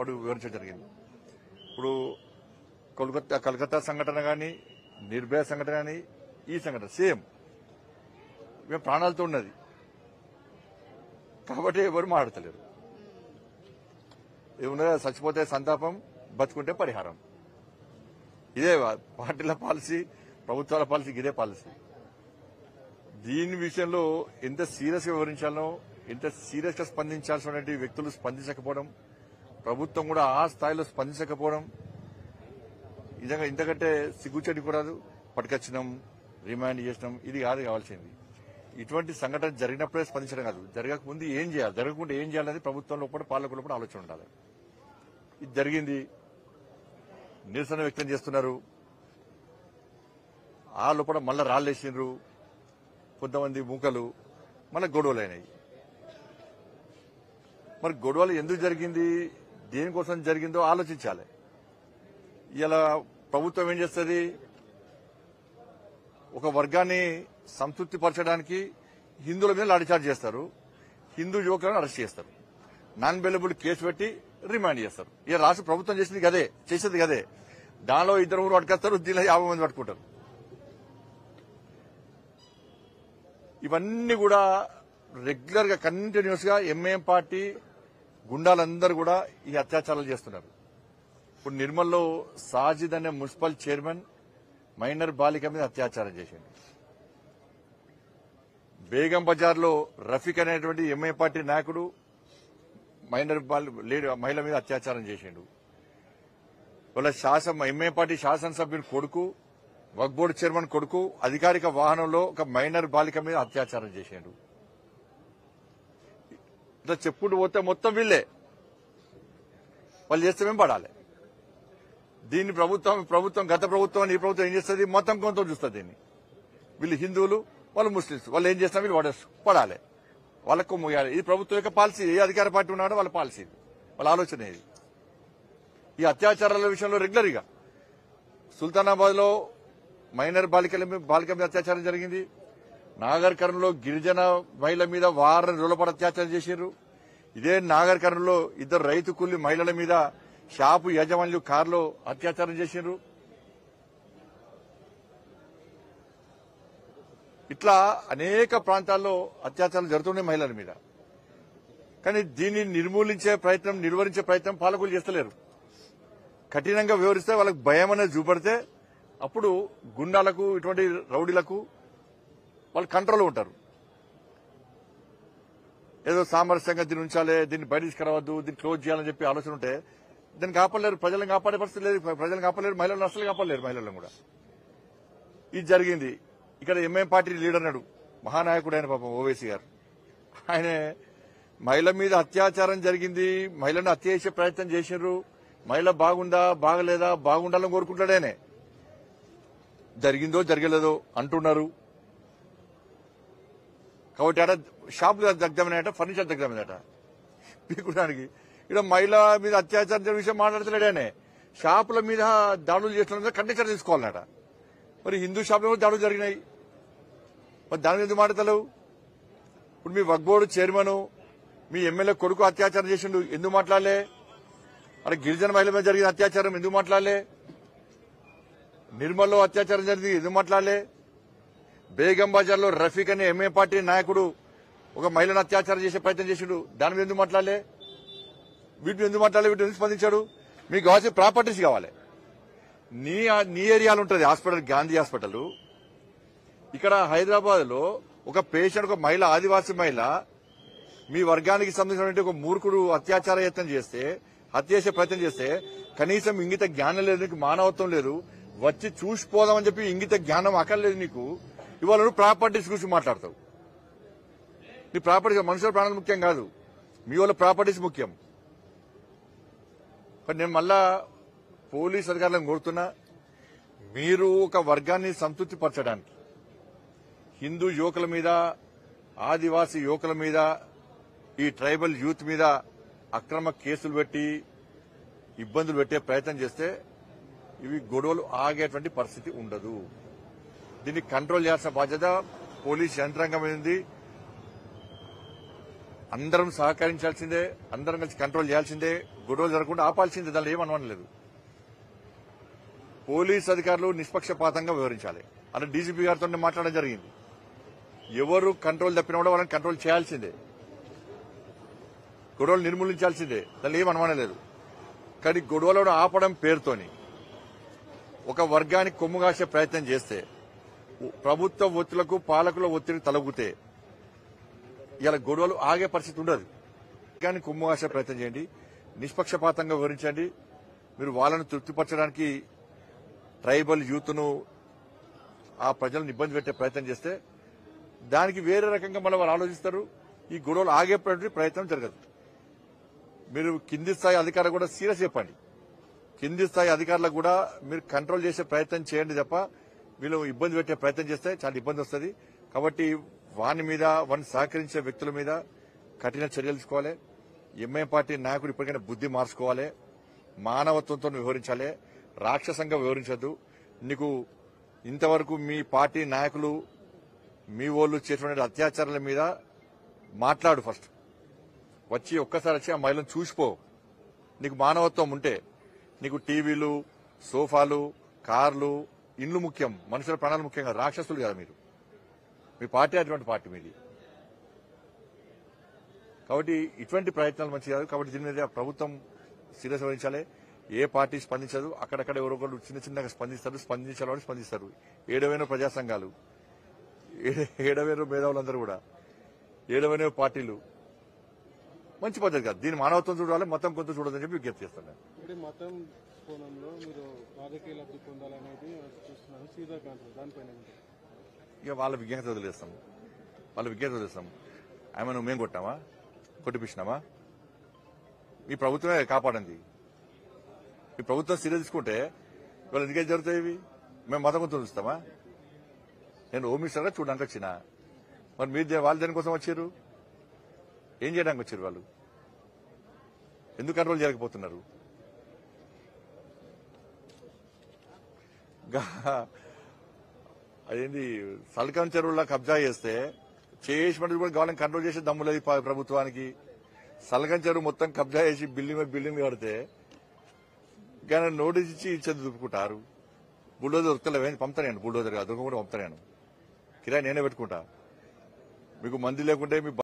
వాడు వివరించడం జరిగింది. ఇప్పుడు కలకత్తా సంఘటన కానీ, నిర్భయ సంఘటన కానీ, ఈ సంఘటన సేమ్ మేము ప్రాణాలతో ఉన్నది కాబట్టి ఎవరు మాట్లాడతలేరు. ఏమన్నా చచ్చిపోతే సంతాపం, బతుకుంటే పరిహారం. ఇదే పార్టీల పాలసీ, ప్రభుత్వాల పాలసీ, ఇదే పాలసీ. దీని విషయంలో ఎంత సీరియస్ గా వివరించాలో, ఎంత సీరియస్ గా స్పందించాల్సిన వ్యక్తులు స్పందించకపోవడం, ప్రభుత్వం కూడా ఆ స్థాయిలో స్పందించకపోవడం, నిజంగా ఇంతకంటే సిగ్గుచెడ్డి కూడా పట్టుకొచ్చినాం, రిమాండ్ చేసినాం, ఇది కాదు కావాల్సింది. ఇటువంటి సంఘటన జరిగినప్పుడే స్పందించడం కాదు, జరగకముందు ఏం చేయాలి, జరగకుండా ఏం చేయాలనేది ప్రభుత్వంలో కూడా పాలకులు కూడా ఆలోచన ఉండాలి. ఇది జరిగింది, నిరసన వ్యక్తం చేస్తున్నారు, ఆ లోపల మళ్ళా రాళ్ళేసిండ్రు కొంతమంది మూకలు, మళ్ళీ గొడవలైనాయి. మరి గొడవలు ఎందుకు జరిగింది, దేనికోసం జరిగిందో ఆలోచించాలి. ఇలా ప్రభుత్వం ఏం చేస్తుంది, ఒక వర్గాన్ని సంతృప్తి పరచడానికి హిందువుల మీద లాఠీచార్జ్ చేస్తారు, హిందూ యువకులను అరెస్ట్ చేస్తారు, నాన్ బెయిలబుల్ కేసు పెట్టి రిమాండ్ చేస్తారు. ఇక రాష్ట్ర ప్రభుత్వం చేసేది గదే. దానిలో 2 పట్టుకొస్తారు, దీనిలో 50 మంది పట్టుకుంటారు. ఇవన్నీ కూడా రెగ్యులర్ గా కంటిన్యూస్ గా ఎంఐఎం పార్టీ గుండాలందరూ కూడా ఈ అత్యాచారాలు చేస్తున్నారు. ఇప్పుడు నిర్మల్లో సాజిద్ అనే మున్సిపల్ చైర్మన్ మైనర్ బాలిక మీద అత్యాచారం చేసిండు. బేగం బజార్ లో రఫీక్ అనేటువంటి ఎంఐ పార్టీ నాయకుడు మైనర్ మహిళ మీద అత్యాచారం చేసిండు. వాళ్ళ ఎంఐ పార్టీ శాసనసభ్యుని కొడుకు, వక్ఫ్ బోర్డు చైర్మన్ కొడుకు అధికారిక వాహనంలో ఒక మైనర్ బాలిక మీద అత్యాచారం చేసిండు. ఇట్లా చెప్పుకుంటూ పోతే మొత్తం వీళ్లే, వాళ్ళు చేస్తే మేము పడాలి. దీన్ని ప్రభుత్వం గత ప్రభుత్వం ఈ ప్రభుత్వం ఏం చేస్తుంది, మొత్తం కొంత చూస్తుంది. దీన్ని వీళ్ళు హిందువులు, వాళ్ళు ముస్లింస్, వాళ్ళు ఏం చేస్తున్నా వీళ్ళు పడాలి, వాళ్ళకు ముయ్యాలి. ఇది ప్రభుత్వం యొక్క పాలసీ. ఏ అధికార పార్టీ ఉన్నాడో వాళ్ళ పాలసీ, వాళ్ళ ఆలోచన ఇది. ఈ అత్యాచారాల విషయంలో రెగ్యులర్ గా సుల్తానాబాద్ లో మైనర్ బాలిక మీద అత్యాచారం జరిగింది. నాగర్ కర్నూలులో గిరిజన మహిళ మీద వారం రోజుల పాటు అత్యాచారం చేశారు. ఇదే నాగర్ కర్నూలులో 2 రైతు కూలి మహిళల మీద షాపు యజమానులు కారులో అత్యాచారం చేశారు. ఇట్లా అనేక ప్రాంతాల్లో అత్యాచారాలు జరుగుతున్నాయి మహిళల మీద. కానీ దీన్ని నిర్వహించే ప్రయత్నం పాలకులు చేస్తలేరు. కఠినంగా వివరిస్తే వాళ్ళకి భయం అనేది చూపడితే అప్పుడు గుండాలకు, ఇటువంటి రౌడీలకు వాళ్ళు కంట్రోల్లో ఉంటారు. ఏదో సామరస్యంగా దీన్ని ఉంచాలి, దీన్ని బయట తీసుకురావద్దు, దీన్ని క్లోజ్ చేయాలని చెప్పి ఆలోచన ఉంటే దీన్ని కాపాడలేరు, ప్రజలను కాపాడే పరిస్థితి లేదు, ప్రజలను కాపాడలేరు, మహిళలను అసలు కాపాడలేరు, మహిళలను కూడా. ఇది జరిగింది. ఇక్కడ ఎంఐఎం పార్టీ లీడర్ నాడు మహానాయకుడు ఆయన పాపం ఓవైసీ గారు, ఆయన మహిళ మీద అత్యాచారం జరిగింది, మహిళను హత్య చేసే ప్రయత్నం చేసినారు, మహిళ బాగుందా బాగలేదా, బాగుండాలని కోరుకుంటాడేనే, జరిగిందో జరగలేదో అంటున్నారు. కాబట్టి ఆడ షాపులు దగ్గమైనట, ఫర్నిచర్ దగ్గమైనట పీకుడానికి. ఇక్కడ మహిళ మీద అత్యాచారం జరిగిన విషయం మాట్లాడతలేడానే, షాపుల మీద దాడులు చేసిన కండిషన్ తీసుకోవాలన్నట. మరి హిందూ షాపుల మీద దాడులు జరిగినాయి, మరి దాని మీద ఎందుకు మాట్లాడతలేవు? ఇప్పుడు మీ వక్ఫ్ బోర్డు చైర్మన్, మీ ఎమ్మెల్యే కొడుకు అత్యాచారం చేసిండు, ఎందుకు మాట్లాడలే? అక్కడ గిరిజన మహిళ మీద జరిగిన అత్యాచారం ఎందుకు మాట్లాడలే? నిర్మల్లో అత్యాచారం జరిగింది ఎందుకు మాట్లాడలే? బేగం బజార్ లో రఫీక్ అనే ఎంఐ పార్టీ నాయకుడు ఒక మహిళను అత్యాచారం చేసే ప్రయత్నం చేసిండు, దాని మీద ఎందుకు మాట్లాడలే? వీటిని ఎందుకు మాట్లాడలే? వీటిని ఎందుకు స్పందించాడు? మీకు కావాల్సిన ప్రాపర్టీస్ కావాలి. నీ ఏరియాలో ఉంటుంది హాస్పిటల్, గాంధీ హాస్పిటల్. ఇక్కడ హైదరాబాద్ లో ఒక పేషెంట్, ఒక మహిళ, ఆదివాసీ మహిళ, మీ వర్గానికి సంబంధించినటువంటి ఒక మూర్ఖుడు అత్యాచార యత్నం చేస్తే, హత్య చేసే ప్రయత్నం చేస్తే కనీసం ఇంగిత జ్ఞానం లేదు, నీకు మానవత్వం లేదు, వచ్చి చూసిపోదామని చెప్పి ఇంగిత జ్ఞానం అక్కర్లేదు నీకు. ఇవాళ నువ్వు ప్రాపర్టీస్ గురించి మాట్లాడతావు. నీ ప్రాపర్టీస్, మనుషుల ప్రాణాలు ముఖ్యం కాదు, మీ వాళ్ళ ప్రాపర్టీస్ ముఖ్యం. కానీ నేను మళ్ళా పోలీస్ అధికారులను కోరుతున్నా, మీరు ఒక వర్గాన్ని సంతృప్తి పరచడానికి హిందూ యువకుల మీద, ఆదివాసీ యువకుల మీద, ఈ ట్రైబల్ యూత్ మీద అక్రమ కేసులు పెట్టి ఇబ్బందులు పెట్టే ప్రయత్నం చేస్తే ఇవి గొడవలు ఆగేటువంటి పరిస్థితి ఉండదు. దీన్ని కంట్రోల్ చేయాల్సిన బాధ్యత పోలీస్ యంత్రాంగం ఉంది, అందరం సహకరించాల్సిందే, అందరం కలిసి కంట్రోల్ చేయాల్సిందే, గొడవలు జరగకుండా ఆపాల్సిందే. దానిలో ఏమనలేదు. పోలీస్ అధికారులు నిష్పక్షపాతంగా వివరించాలి. అలా డీజీపీ గారితో మాట్లాడడం జరిగింది. ఎవరు కంట్రోల్ తప్పినా కూడా వాళ్ళని కంట్రోల్ చేయాల్సిందే, గొడవలు నిర్మూలించాల్సిందే. దానిలో ఏమనలేదు. కానీ గొడవలను ఆపడం పేరుతోని ఒక వర్గానికి కొమ్ము కాసే ప్రయత్నం చేస్తే, ప్రభుత్వ ఒత్తిళ్లకు పాలకుల ఒత్తిడి తలగుతే ఇలా గొడవలు ఆగే పరిస్థితి ఉండదు. కానీ కొమ్ము కాసే ప్రయత్నం చేయండి, నిష్పక్షపాతంగా వివరించండి. మీరు వాళ్ళను తృప్తిపరచడానికి ట్రైబల్ యూత్ను, ఆ ప్రజలను ఇబ్బంది పెట్టే ప్రయత్నం చేస్తే దానికి వేరే రకంగా మళ్ళీ వాళ్ళు ఆలోచిస్తారు. ఈ గొడవలు ఆగేటువంటి ప్రయత్నం జరగదు. మీరు కింది స్థాయి అధికారులు కూడా సీరియస్ చెప్పండి. కింది స్థాయి అధికారులకు కూడా మీరు కంట్రోల్ చేసే ప్రయత్నం చేయండి తప్ప వీళ్ళు ఇబ్బంది పెట్టే ప్రయత్నం చేస్తే చాలా ఇబ్బంది వస్తుంది. కాబట్టి వాని మీద, వారిని సహకరించే వ్యక్తుల మీద కఠిన చర్యలు తీసుకోవాలి. ఎంఐఎం పార్టీ నాయకుడు ఇప్పటికైనా బుద్ధి మార్చుకోవాలి, మానవత్వంతో వ్యవహరించాలి, రాక్షసంగా వ్యవహరించద్దు. నీకు ఇంతవరకు మీ పార్టీ నాయకులు, మీ వాళ్ళు చేసినటువంటి అత్యాచారాల మీద మాట్లాడు. ఫస్ట్ వచ్చి ఒక్కసారి వచ్చి ఆ మహిళను చూసిపో. నీకు మానవత్వం ఉంటే నీకు టీవీలు, సోఫాలు, కార్లు, ఇండ్లు ముఖ్యం, మనుషుల ప్రాణాలు ముఖ్యంగా. రాక్షసులు కదా మీరు. మీ పార్టీ అటువంటి పార్టీ మీది. కాబట్టి ఇటువంటి ప్రయత్నాలు మంచి కాదు. కాబట్టి దీని మీద ప్రభుత్వం సీరియస్ వహించాలి. ఏ పార్టీ స్పందించదు. అక్కడక్కడ ఎవరొకరు చిన్న చిన్నగా స్పందిస్తారు. స్పందించాలని స్పందిస్తారు. 7,000 ప్రజా సంఘాలు, 7,000 మేధావులందరూ కూడా, 7,000 పార్టీలు. మంచి పద్ధతి కాదు. దీని మానవత్వం చూడాలి, మతం కొంత చూడదని చెప్పి విజ్ఞప్తి చేస్తాను. మతం కోణంలో మీరు రాజకీయ లబ్ధి పొందాలనేది చూస్తున్నాను. సీదా దానిపైన ఇక వాళ్ళ విజ్ఞప్తి వదిలేస్తాం. ఆమెను మేము కొట్టామా, కొట్టిపించినామా? మీ ప్రభుత్వమే కాపాడింది. మీ ప్రభుత్వం సీరియస్ తీసుకుంటే ఇవాళ ఎందుకైతే జరుగుతాయి ఇవి? మేము మతం కొంత చూస్తామా? నేను హోమ్ మినిస్టర్గా చూడడానికి వచ్చినా. మరి మీరు వాళ్ళు దేనికోసం వచ్చారు? ఏం చేయడానికి వచ్చారు వాళ్ళు? ఎందుకు కంట్రోల్ చేయలేకపోతున్నారు? అదేంటి సల్కం చెరువుల్లో కబ్జా చేస్తే చేసినట్టు కూడా గవర్నమెంట్ కంట్రోల్ చేసే దమ్ము లేదు ప్రభుత్వానికి. సల్కం చెరువు మొత్తం కబ్జా చేసి బిల్డింగ్ కడితే కానీ నోటీస్ ఇచ్చి ఇచ్చేది దుప్పుకుంటారు. బుల్డోజర్ దొరుకుతలేవేంటి? పంపుతాను. బుల్డోజర్ దొరకకుండా పంపుతాను. కిరాయి నేనే పెట్టుకుంటా. మీకు మంది లేకుంటే మీ